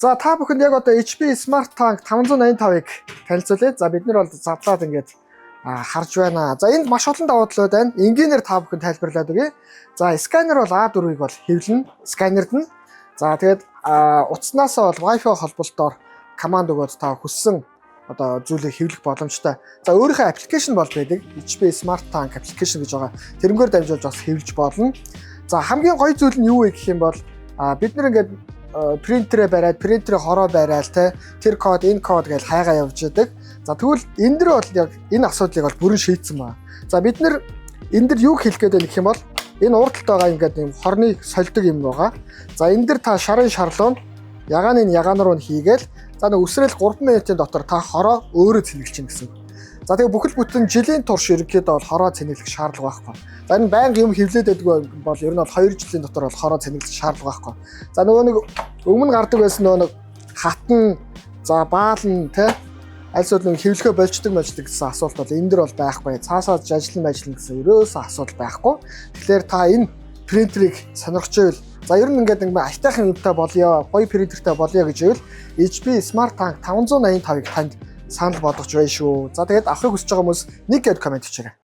За та бүхэнд яг одоо HP Smart Tank 585-ыг танилцуулъя. За бид нар бол задлаад ингээд харж байна. За энд маш олон давуу талууд байна. Энгийнээр та бүхэн тайлбарлаад өгье. За сканер бол A4-ыг бол хэвлэнэ. Сканерд нь. За тэгээд утаснасаа бол Wi-Fi холболтоор команд өгөөд та хүссэн одоо зүйлийг хэвлэх боломжтой. За өөрийнхөө аппликейшн бол байдаг. HP Smart Tank аппликейшн гэж байгаа. Тэрнгээр дамжуулж бас хэвлэж болно. За хамгийн гоё зүйл нь юу вэ гэх юм бол бид нар ингээд принтерээ бариад принтерээ хороо бариад тэр код энэ код гэж хайгаа явж яадаг. За тэгвэл энэ дэр бол яг энэ асуудлыг бол бүрэн шийдсэн байна. За бид нар энэ дэр юу хэлэх гээд байна гэх юм бол энэ урд талд байгаа ингээд юм хорны сольдог юм байгаа. За энэ дэр та шарын шарлуун ягааны ягаан руу хийгээл за нэг үсрээл 3 минутын дотор та хороо өөрөө цэнэглэж чинь гэсэн. За тэгээ бүхэл бүтэн жилийн турш ерөнхийдөө бол хороо цэнэглэх шаардлага байхгүй. За энэ байнга юм хевлээд байдаг бол ер нь бол 2 жилийн дотор бол хороо цэнэглэх шаардлага байхгүй. За нөгөө нэг өмнө гардаг байсан нөгөө нэг хатан за баалн альсууд нэг хевлэхөө болчдөг гэсэн асуулт бол энэ дэр бол байхгүй. Цаасаа ажиллана гэсэн ерөөсөө асуудал байхгүй. Тэгэхээр та энэ принтерийг сонирхож байвал за ер нь ингээд нэг айтайхан юмтай болёо, гоё принтертэй болёо гэж ивэл HP Smart Tank 585-ыг танд санал болгож байна шүү. За тэгээд авахыг хүсэж байгаа хүмүүс нэг гээд комент хийгээрэй.